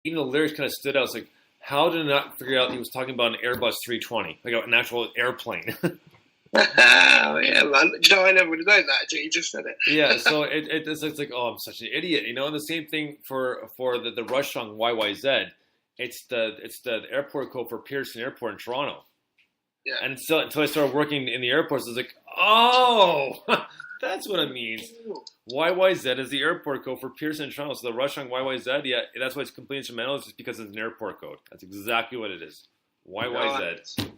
even the lyrics kind of stood out. It's like, how did I not figure out he was talking about an Airbus 320, like an actual airplane? Oh, yeah, man. Do you know, I never would have known that until you just said it. Yeah, so it's like, oh, I'm such an idiot, you know. And the same thing for the Rush song YYZ. It's the airport code for Pearson Airport in Toronto. Yeah. And so until I started working in the airports, I was like, oh, that's what it means. YYZ is the airport code for Pearson in Toronto. So the Rush song YYZ, yeah, that's why it's completely instrumental. It's just because it's an airport code. That's exactly what it is. YYZ.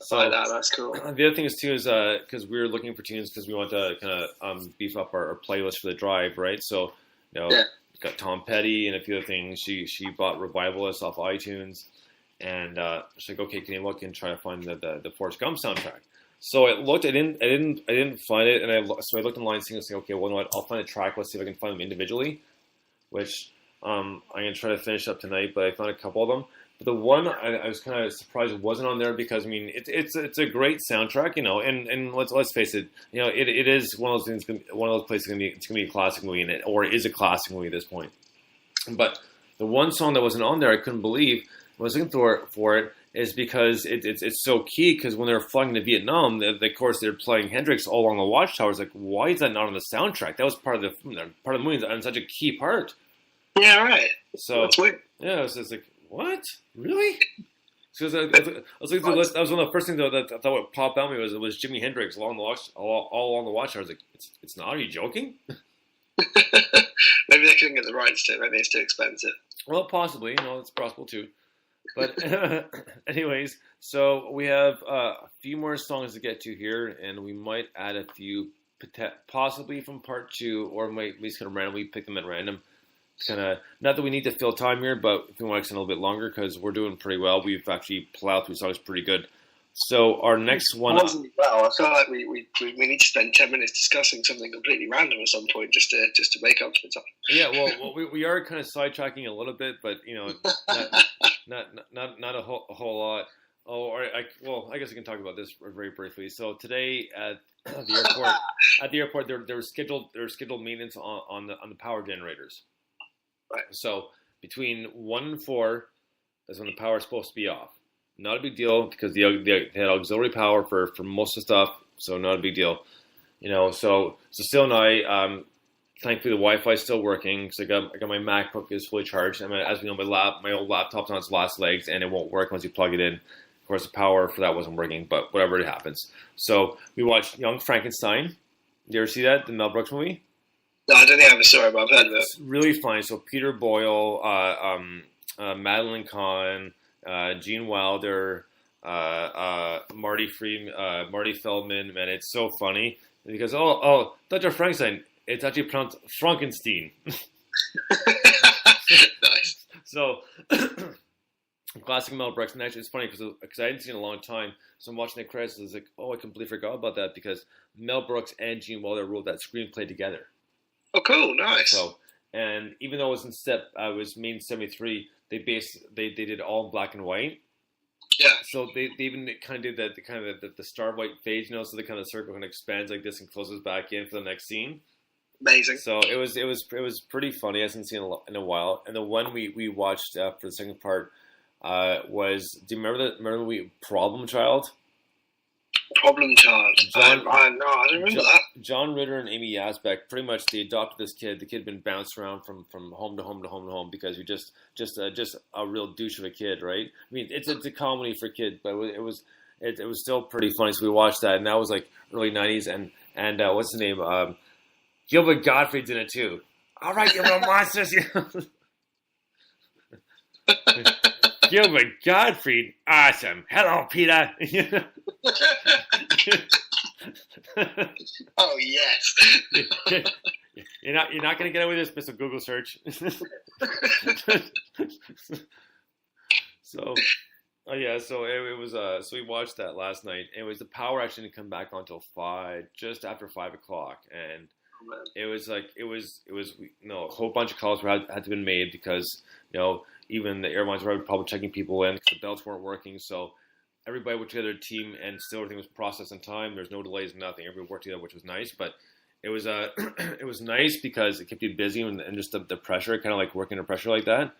So like that. That's cool. the other thing is too is because we were looking for tunes because we want to kind of beef up our playlist for the drive, right? So Yeah. got Tom Petty and a few other things. She bought Revivalist off iTunes, and she's like, okay, can you look and try to find the Forrest Gump soundtrack? So I looked, I didn't find it, and so I looked online, saying, okay, well, you know what? I'll find a track. Let's see if I can find them individually, which I'm gonna try to finish up tonight. But I found a couple of them. But the one I was kind of surprised it wasn't on there because I mean it's a great soundtrack, you know, and let's face it, you know, it is one of those things, one of those places it's gonna be a classic movie in it, or is a classic movie at this point. But the one song that wasn't on there, I couldn't believe. When I was looking for it is because it's so key because when they were flying to Vietnam, of course they're playing Hendrix all along the watchtowers. Like, why is that not on the soundtrack? That was part of the movie and such a key part. Yeah, right. So that's weird. Yeah, it was just like, what? Really? Because I was looking through the list. That was one of the first things that I thought would pop out at me was Jimi Hendrix all along the watch. I was like, it's not. Are you joking? Maybe they couldn't get the rights to it. Maybe it's too expensive. Well, possibly. You know, it's possible too. But anyways, so we have a few more songs to get to here, and we might add a few possibly from part 2, or might at least kind of randomly pick them at random. Kind of, not that we need to fill time here, but if we want to extend a little bit longer because we're doing pretty well. We've actually plowed through songs pretty good. So our next one, well, I feel like we need to spend 10 minutes discussing something completely random at some point just to make up for time. Yeah, well, we are kind of sidetracking a little bit, but you know, not a whole lot. Oh, I guess we can talk about this very briefly. So today at the airport, there was scheduled maintenance on the power generators. Right. So between 1 and 4 is when the power is supposed to be off. Not a big deal because they had auxiliary power for most of the stuff, so not a big deal. You know, so still and I, thankfully the Wi-Fi is still working because I got my MacBook is fully charged. I mean, as we know, my old laptop's on its last legs and it won't work once you plug it in. Of course, the power for that wasn't working, but whatever, it happens. So we watched Young Frankenstein. Did you ever see that, the Mel Brooks movie? No, I don't think I ever saw it, but I've heard of it. It's really funny. So Peter Boyle, Madeline Kahn, Gene Wilder, Marty Feldman, man, it's so funny because Dr. Frankenstein, it's actually pronounced Frankenstein. Nice. So classic Mel Brooks, and actually it's funny because I hadn't seen it in a long time, so I'm watching the credits. I was like, I completely forgot about that because Mel Brooks and Gene Wilder wrote that screenplay together. Oh, cool, nice. So, and even though it was made in '73, they did all in black and white. Yeah. So they even kind of did the star white fade, you know, so the kind of circle kind of expands like this and closes back in for the next scene. Amazing. So it was pretty funny. I haven't seen it in a while. And the one we watched for the second part was, do you remember the Problem Child? Problem Child. I don't remember that. John Ritter and Amy Asbeck, pretty much they adopted this kid. The kid had been bounced around from home to home to home to home because you're just a real douche of a kid, right? I mean, it's a comedy for kids, but it was still pretty funny. So we watched that, and that was like early '90s. And what's the name? Gilbert Gottfried's in it too. All right, you little monsters. Gilbert Gottfried, awesome. Hello, Peter. Oh yes. You're not going to get away with this, Mr. Google search. So it was so we watched that last night. It was the power actually didn't come back on until just after 5 o'clock, and it was a whole bunch of calls had to been made because even the airlines were probably checking people in because the belts weren't working. So everybody worked together, team, and still everything was processed in time. There's no delays, nothing. Everybody worked together, which was nice. But it was it was nice because it kept you busy and just the pressure, kind of like working under pressure like that.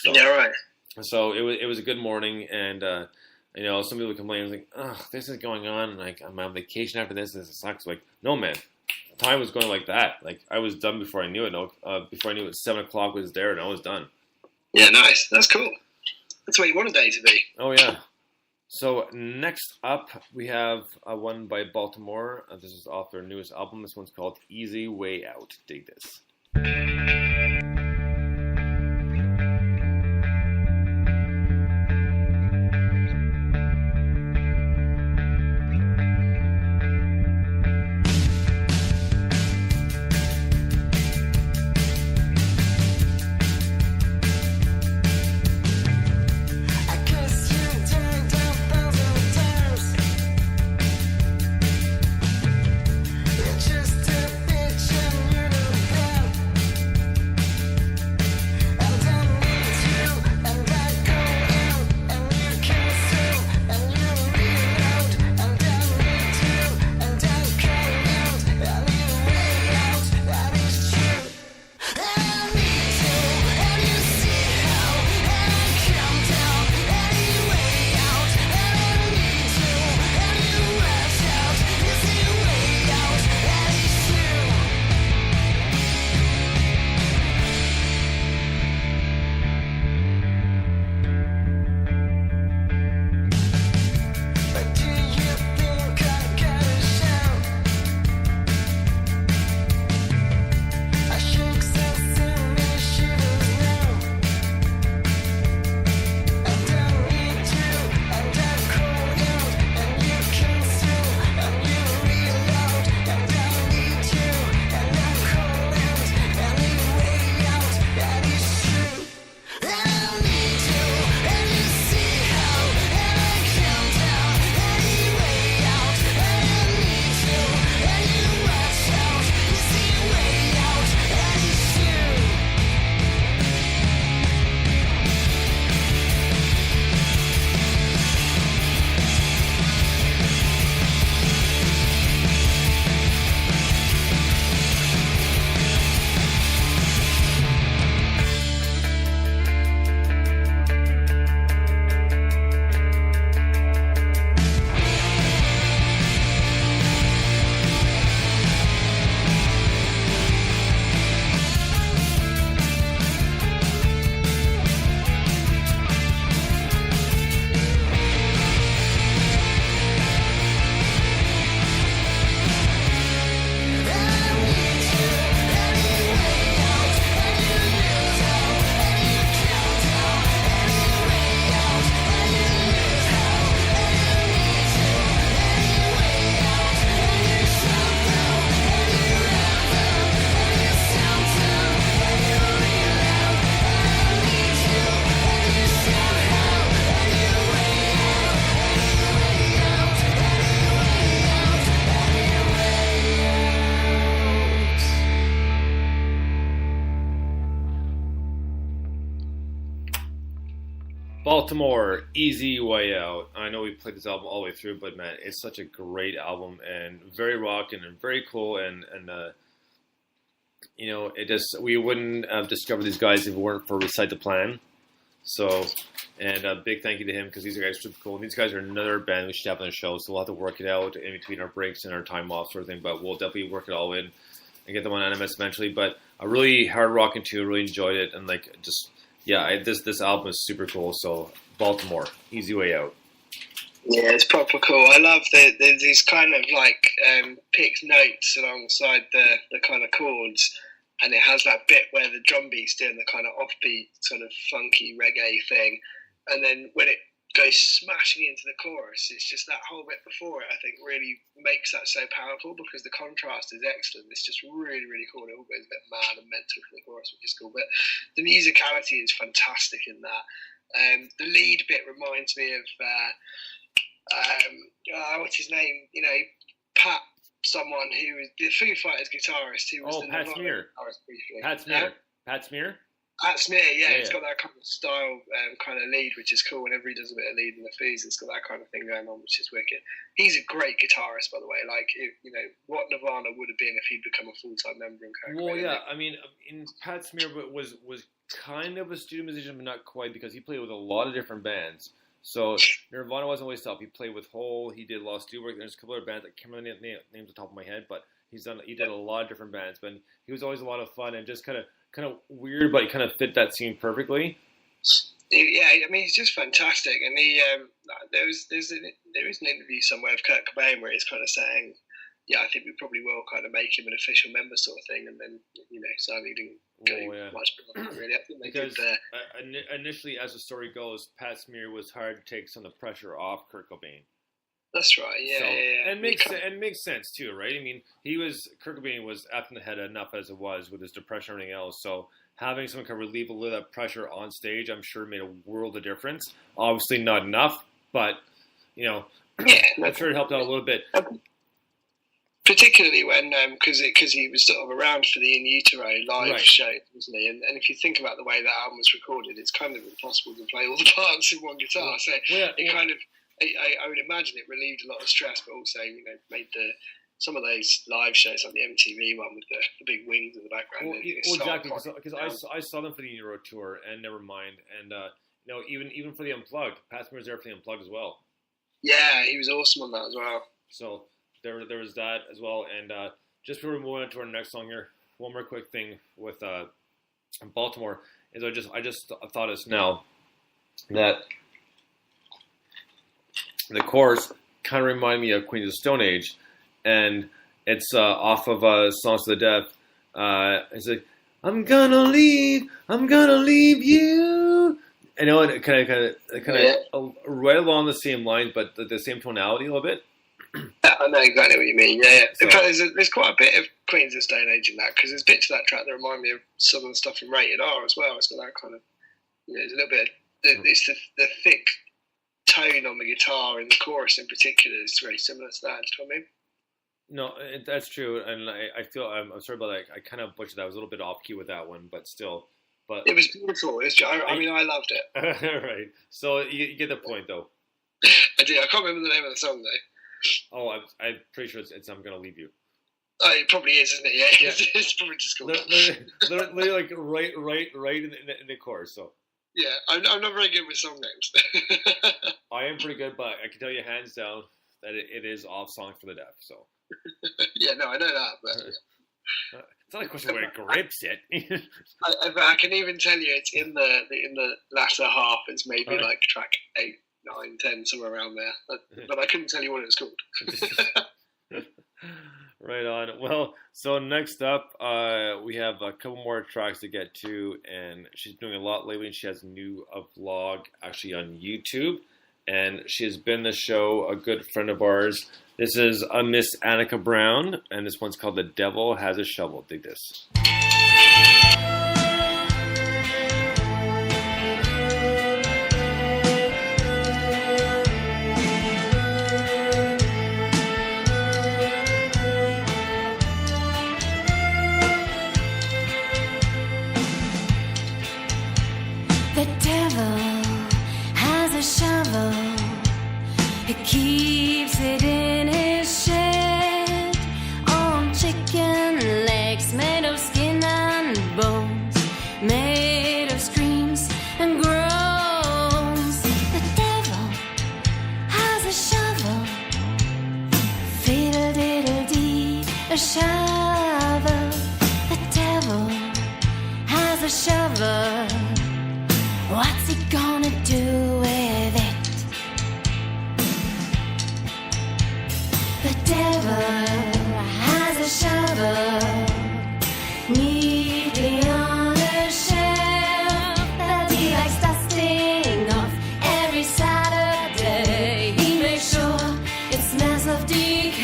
So, yeah, right. So it was a good morning, and some people complain like, "Oh, this is going on. Like I'm on vacation after this. This sucks." Like, no, man, time was going like that. Like I was done before I knew it. No, before I knew it, 7 o'clock was there, and I was done. Yeah, nice. That's cool. That's what you want a day to be. Oh yeah. So next up, we have one by Baltimore. This is off their newest album. This one's called "Easy Way Out." Dig this. Baltimore, Easy Way Out. I know we played this album all the way through, but man, it's such a great album and very rocking and very cool. And it just, we wouldn't have discovered these guys if it weren't for Recite the Plan. So, and a big thank you to him because these guys are super cool. And these guys are another band we should have on the show, so we'll have to work it out in between our breaks and our time off sort of thing. But we'll definitely work it all in and get them on NMS eventually. But a really hard rocking too, really enjoyed it, and like just. Yeah, this album is super cool. So Baltimore, Easy Way Out. Yeah, it's proper cool. I love there's these kind of like picked notes alongside the kind of chords, and it has that bit where the drum beat's doing the kind of offbeat sort of funky reggae thing, and then when it goes smashing into the chorus, it's just that whole bit before it, I think, really makes that so powerful because the contrast is excellent. It's just really, really cool. It all goes a bit mad and mental for the chorus, which is cool. But the musicality is fantastic in that. The lead bit reminds me of, what's his name? Pat, someone who was the Foo Fighters guitarist who was the Pat Smear. Pat Smear. Pat Smear? Pat Smear, yeah, he's got that kind of style, kind of lead, which is cool. Whenever he does a bit of lead in the Foos, it's got that kind of thing going on, which is wicked. He's a great guitarist, by the way. Like, what Nirvana would have been if he'd become a full-time member in Coca-Cola. Well, yeah, I mean, Pat Smear was kind of a student musician, but not quite, because he played with a lot of different bands. So Nirvana wasn't always top. He played with Hole. He did a lot of studio work. There's a couple other bands. I can't remember the names off the top of my head, but he did a lot of different bands. But he was always a lot of fun and just kind of weird, but he kind of fit that scene perfectly. Yeah, I mean, he's just fantastic. And there is an interview somewhere of Kurt Cobain where he's kind of saying, yeah, I think we probably will kind of make him an official member sort of thing. And then, sadly didn't go much beyond that, really. I think they because did initially, as the story goes, Pat Smear was hired to take some of the pressure off Kurt Cobain. That's right, yeah. And makes sense too, right? I mean, Kurt Cobain was up in the head enough as it was with his depression and everything else. So having someone kind of relieve a little of that pressure on stage, I'm sure made a world of difference. Obviously not enough, but I'm sure it helped out a little bit. Particularly when, because he was sort of around for the In Utero live show, wasn't he? And if you think about the way that album was recorded, it's kind of impossible to play all the parts in one guitar. So I would imagine it relieved a lot of stress, but also made some of those live shows, like the MTV one with the big wings in the background. Exactly, because I saw them for the Euro tour, and Nevermind, and even for the Unplugged, Pat Smear was there for the Unplugged as well. Yeah, he was awesome on that as well. So there was that as well, and just before we move on to our next song here, one more quick thing with Baltimore is I just thought this now that the chorus kind of reminded me of Queens of the Stone Age. And it's off of Songs to the Deaf. It's like, I'm gonna leave you. I know it kind of right along the same lines, but the same tonality a little bit. I know exactly what you mean. Yeah. So, in fact, there's quite a bit of Queens of the Stone Age in that, because there's bits of that track that remind me of some of the stuff from Rated R as well. It's got that kind of, there's a little bit. It's the thick tone on the guitar in the chorus in particular is very similar to that. Do you know what I mean? No, that's true, and I feel I'm sorry about that. I kind of butchered that. I was a little bit off key with that one, but still. But it was beautiful. I loved it. Right. So you get the point, though. I do. I can't remember the name of the song though. Oh, I'm pretty sure it's "I'm Gonna Leave You." Oh, it probably is, isn't it? Yeah. It's probably just called. Literally, like right in the chorus. So. Yeah, I'm not very good with song names. I am pretty good, but I can tell you hands down that it is off Songs for the Deaf. So. Yeah, no, I know that, but it's not a question where it grips it. I can even tell you it's in the latter half. It's maybe like track 8, 9, 10, somewhere around there. But I couldn't tell you what it was called. Right on. Well, so next up, we have a couple more tracks to get to, and she's doing a lot lately. And she has a new vlog actually on YouTube, and she has been the show, a good friend of ours. This is Miss Annika Brown, and this one's called The Devil Has a Shovel. Dig this. The devil has a shovel. He keeps it in his shed on chicken legs made of skin and bones, made of screams and groans. The devil has a shovel, fiddle-diddle-dee, a shovel. The devil has a shovel. What's he gonna do with it? The devil has a shovel neatly on a shelf that he likes dusting off every Saturday. He makes sure it smells of decay.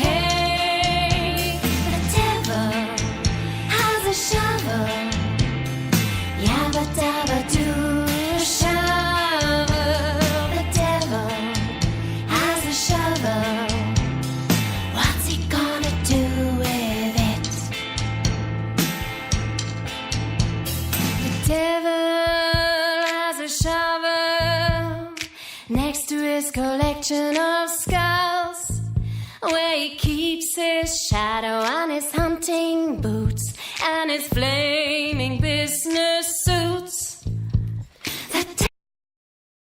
The devil has a shovel. Yabba dabba doo. His collection of skulls, where he keeps his shadow and his hunting boots and his flaming business